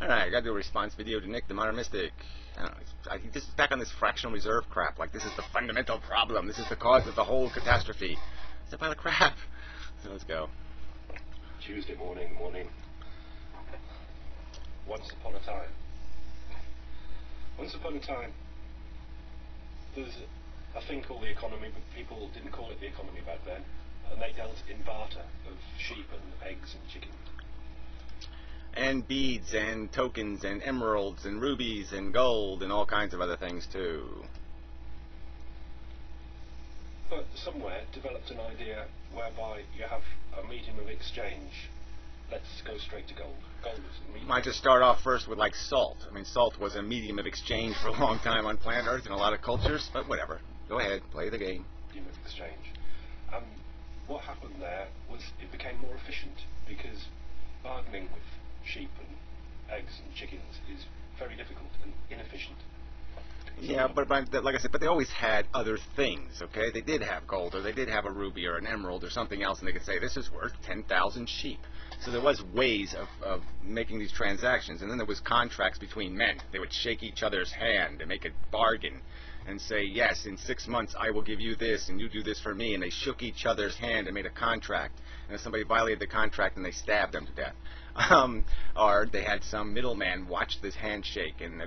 Alright, I gotta do a response video to Nick, the Modern Mystic. I don't know, he's just back on this fractional reserve crap. Like, this is the fundamental problem. This is the cause of the whole catastrophe. It's a pile of crap. So let's go. Tuesday morning. Once upon a time, there was a thing called the economy, but people didn't call it the economy back then, and they dealt in barter of sheep and eggs and chicken. And beads and tokens and emeralds and rubies and gold and all kinds of other things too. But somewhere developed an idea whereby you have a medium of exchange. Let's go straight to gold. Gold is a medium. Might just start off first with like salt. I mean, salt was a medium of exchange for a long time on planet Earth in a lot of cultures, but whatever. Go ahead, play the game. Medium of exchange. What happened there was it became more efficient because bargaining with sheep and eggs and chickens is very difficult and inefficient. Yeah, but like I said, but they always had other things, okay? They did have gold, or they did have a ruby or an emerald or something else, and they could say, this is worth 10,000 sheep. So there was ways of making these transactions, and then there was contracts between men. They would shake each other's hand and make a bargain and say, yes, in 6 months I will give you this, and you do this for me, and they shook each other's hand and made a contract. And if somebody violated the contract, then they stabbed them to death. Or they had some middleman watch this handshake, and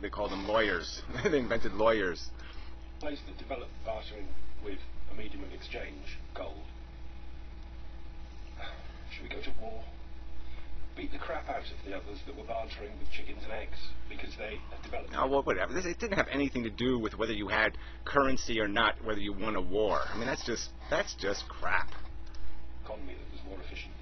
they called them lawyers. They invented lawyers. A place that developed bartering with a medium of exchange, gold. Should we go to war? Beat the crap out of the others that were bartering with chickens and eggs because they had developed. Oh, well, whatever. It didn't have anything to do with whether you had currency or not, whether you won a war. I mean, that's just crap. Economy that was more efficient.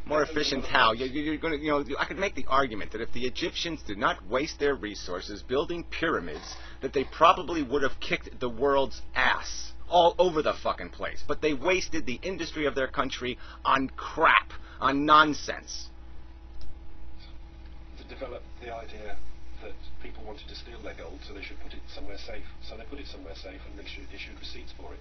More efficient how? You're going to, I could make the argument that if the Egyptians did not waste their resources building pyramids, that they probably would have kicked the world's ass all over the fucking place. But they wasted the industry of their country on crap, on nonsense. To develop the idea that people wanted to steal their gold, so they should put it somewhere safe. So they put it somewhere safe and they issued receipts for it.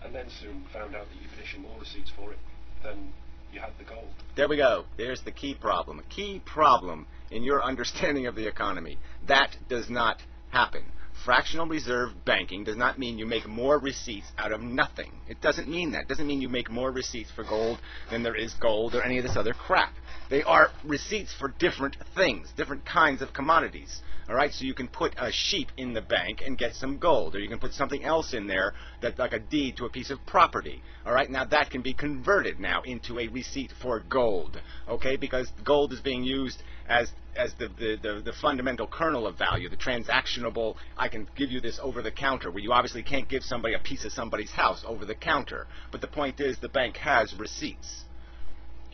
And then soon found out that you could issue more receipts for it than you had the gold. There we go. There's the key problem. A key problem in your understanding of the economy. That does not happen. Fractional reserve banking does not mean you make more receipts out of nothing. It doesn't mean that. It doesn't mean you make more receipts for gold than there is gold or any of this other crap. They are receipts for different things, different kinds of commodities. All right, so you can put a sheep in the bank and get some gold, or you can put something else in there that's like a deed to a piece of property. All right, now that can be converted now into a receipt for gold, okay, because gold is being used as the fundamental kernel of value, the transactionable, I can give you this over the counter, where you obviously can't give somebody a piece of somebody's house over the counter. But the point is, the bank has receipts.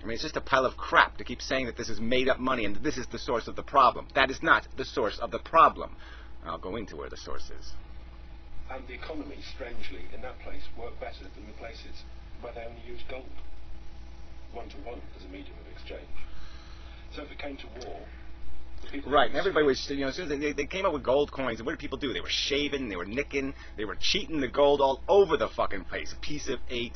I mean, it's just a pile of crap to keep saying that this is made up money and that this is the source of the problem. That is not the source of the problem. I'll go into where the source is. And the economy, strangely, in that place worked better than the places where they only used gold. 1-to-1 as a medium of exchange. So if it came to war, the people... Right, and everybody was, as soon as they came up with gold coins, and what did people do? They were shaving, they were nicking, they were cheating the gold all over the fucking place. A piece of 8,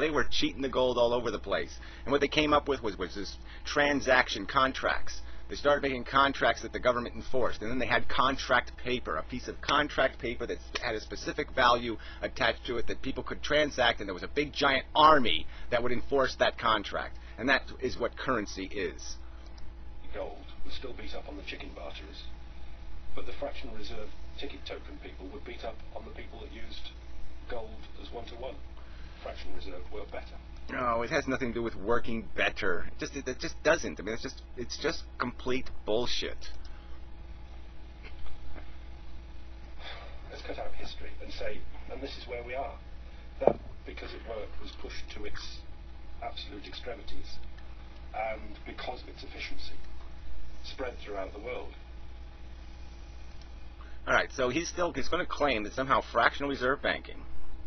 they were cheating the gold all over the place. And what they came up with was this transaction contracts. They started making contracts that the government enforced, and then they had contract paper, a piece of contract paper that had a specific value attached to it that people could transact, and there was a big giant army that would enforce that contract. And that is what currency is. Gold was still beat up on the chicken barterers, but the fractional reserve ticket token people would beat up on the people that used gold as 1-to-1. Fractional reserve worked better. No, it has nothing to do with working better. It just doesn't. I mean, it's just complete bullshit. Let's cut out history and say, and this is where we are, that because it worked was pushed to its absolute extremities, and because of its efficiency, spread throughout the world. All right, so he's going to claim that somehow fractional reserve banking,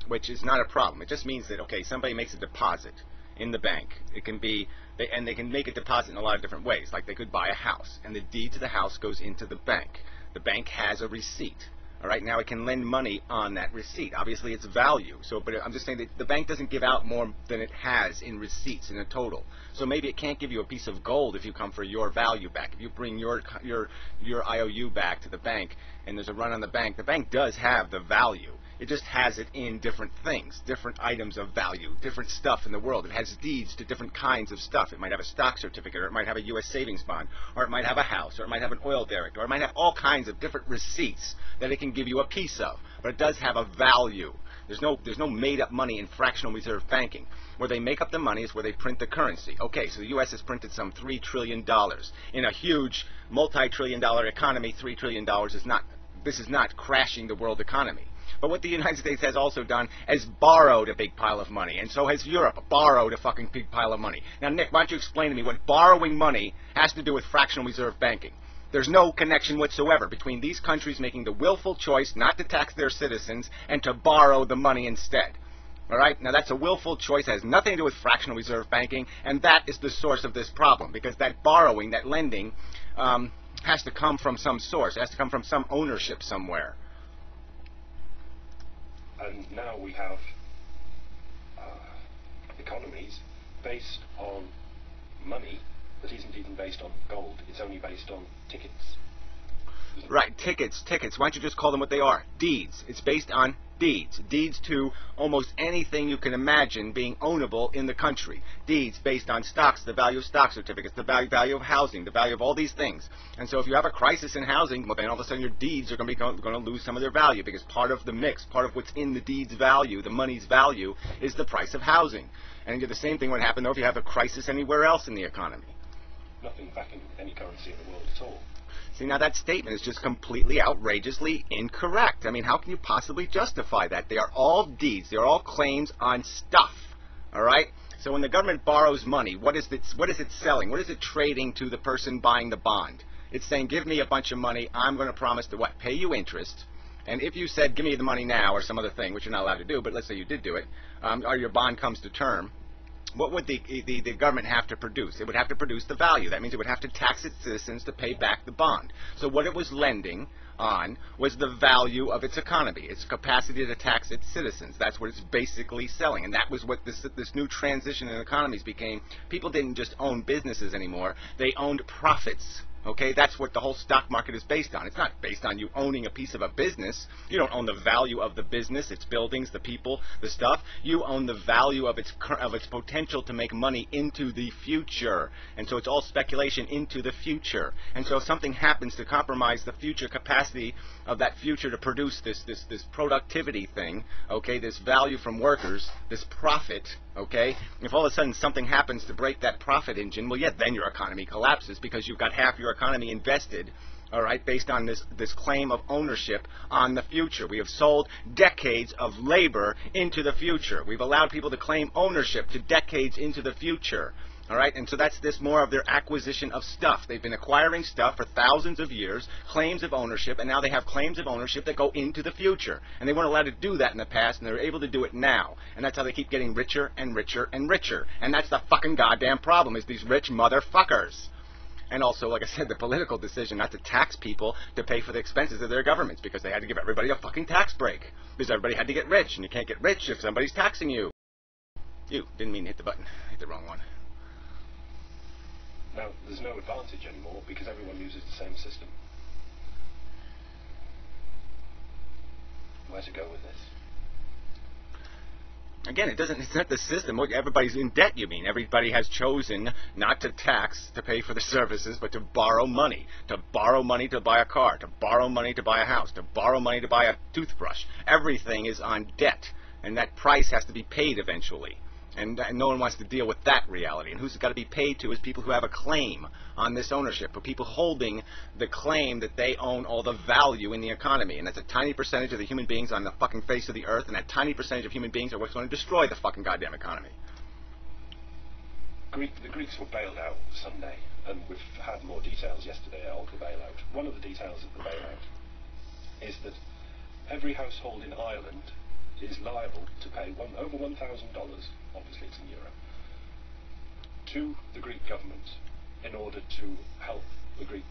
which is not a problem. It just means that, okay, somebody makes a deposit in the bank. It can be, and they can make a deposit in a lot of different ways. Like they could buy a house, and the deed to the house goes into the bank. The bank has a receipt. All right, now it can lend money on that receipt. Obviously, it's value. So, but I'm just saying that the bank doesn't give out more than it has in receipts in a total. So maybe it can't give you a piece of gold if you come for your value back. If you bring your IOU back to the bank and there's a run on the bank does have the value. It just has it in different things, different items of value, different stuff in the world. It has deeds to different kinds of stuff. It might have a stock certificate, or it might have a U.S. savings bond, or it might have a house, or it might have an oil derrick, or it might have all kinds of different receipts that it can give you a piece of. But it does have a value. There's no made-up money in fractional reserve banking. Where they make up the money is where they print the currency. Okay, so the U.S. has printed some $3 trillion. In a huge multi-trillion-dollar economy, $3 trillion is not. This is not crashing the world economy. But what the United States has also done is borrowed a big pile of money, and so has Europe borrowed a fucking big pile of money. Now, Nick, why don't you explain to me what borrowing money has to do with fractional reserve banking? There's no connection whatsoever between these countries making the willful choice not to tax their citizens and to borrow the money instead. All right? Now, that's a willful choice. It has nothing to do with fractional reserve banking, and that is the source of this problem, because that borrowing, that lending, has to come from some source. It has to come from some ownership somewhere. And now we have economies based on money that isn't even based on gold. It's only based on tickets. Right, tickets. Why don't you just call them what they are? Deeds. It's based on deeds. Deeds to almost anything you can imagine being ownable in the country. Deeds based on stocks, the value of stock certificates, the value of housing, the value of all these things. And so if you have a crisis in housing, well, then all of a sudden your deeds are going to lose some of their value, because part of the mix, part of what's in the deed's value, the money's value, is the price of housing. And the same thing would happen though if you have a crisis anywhere else in the economy. Nothing backing any currency in the world at all. See, now that statement is just completely outrageously incorrect. I mean, how can you possibly justify that? They are all deeds. They are all claims on stuff. All right? So when the government borrows money, what is it selling? What is it trading to the person buying the bond? It's saying, give me a bunch of money. I'm going to promise to, pay you interest. And if you said, give me the money now or some other thing, which you're not allowed to do, but let's say you did do it, or your bond comes to term, what would the government have to produce? It would have to produce the value. That means it would have to tax its citizens to pay back the bond. So what it was lending on was the value of its economy, its capacity to tax its citizens. That's what it's basically selling. And that was what this new transition in economies became. People didn't just own businesses anymore. They owned profits. Okay, that's what the whole stock market is based on. It's not based on you owning a piece of a business. You don't own the value of the business, its buildings, the people, the stuff. You own the value of its potential to make money into the future. And so it's all speculation into the future. And so if something happens to compromise the future capacity of that future to produce this productivity thing, okay, this value from workers, this profit, okay, if all of a sudden something happens to break that profit engine, well, yeah, then your economy collapses, because you've got half your economy invested, all right, based on this claim of ownership on the future. We have sold decades of labor into the future. We've allowed people to claim ownership to decades into the future. All right, and so that's this more of their acquisition of stuff. They've been acquiring stuff for thousands of years, claims of ownership, and now they have claims of ownership that go into the future. And they weren't allowed to do that in the past, and they're able to do it now. And that's how they keep getting richer and richer and richer. And that's the fucking goddamn problem, is these rich motherfuckers. And also, like I said, the political decision not to tax people to pay for the expenses of their governments, because they had to give everybody a fucking tax break. Because everybody had to get rich, and you can't get rich if somebody's taxing you. Didn't mean to hit the button. Hit the wrong one. Now, there's no advantage anymore because everyone uses the same system. Where to go with this? Again, it's not the system. Everybody's in debt, you mean. Everybody has chosen not to tax to pay for the services, but to borrow money. To borrow money to buy a car. To borrow money to buy a house. To borrow money to buy a toothbrush. Everything is on debt. And that price has to be paid eventually. And no one wants to deal with that reality. And who's it got to be paid to is people who have a claim on this ownership, or people holding the claim that they own all the value in the economy. And that's a tiny percentage of the human beings on the fucking face of the earth, and that tiny percentage of human beings are what's going to destroy the fucking goddamn economy. The Greeks were bailed out Sunday, and we've had more details yesterday of the bailout. One of the details of the bailout is that every household in Ireland is liable to pay over $1,000, obviously it's in euro, to the Greek government in order to help the Greeks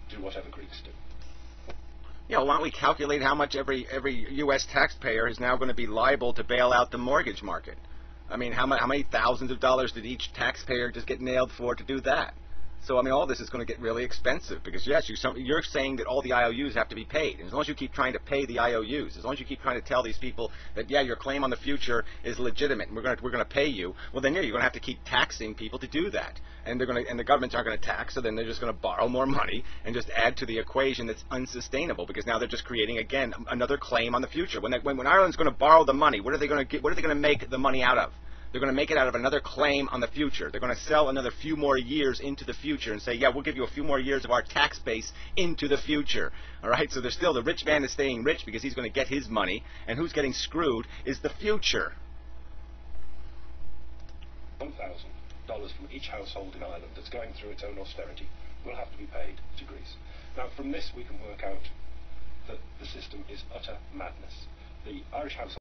do whatever Greeks do. Yeah, why don't we calculate how much every U.S. taxpayer is now going to be liable to bail out the mortgage market? I mean, how many thousands of dollars did each taxpayer just get nailed for to do that? So, I mean, all this is going to get really expensive because, yes, you're saying that all the IOUs have to be paid. And as long as you keep trying to pay the IOUs, as long as you keep trying to tell these people that, yeah, your claim on the future is legitimate and we're going to pay you, well, then, yeah, you're going to have to keep taxing people to do that. And the governments aren't going to tax, so then they're just going to borrow more money and just add to the equation that's unsustainable because now they're just creating, again, another claim on the future. When Ireland's going to borrow the money, what are they going to make the money out of? They're going to make it out of another claim on the future. They're going to sell another few more years into the future and say, yeah, we'll give you a few more years of our tax base into the future. All right? So there's still the rich man is staying rich because he's going to get his money, and who's getting screwed is the future. $1,000 from each household in Ireland that's going through its own austerity will have to be paid to Greece. Now, from this we can work out that the system is utter madness. The Irish household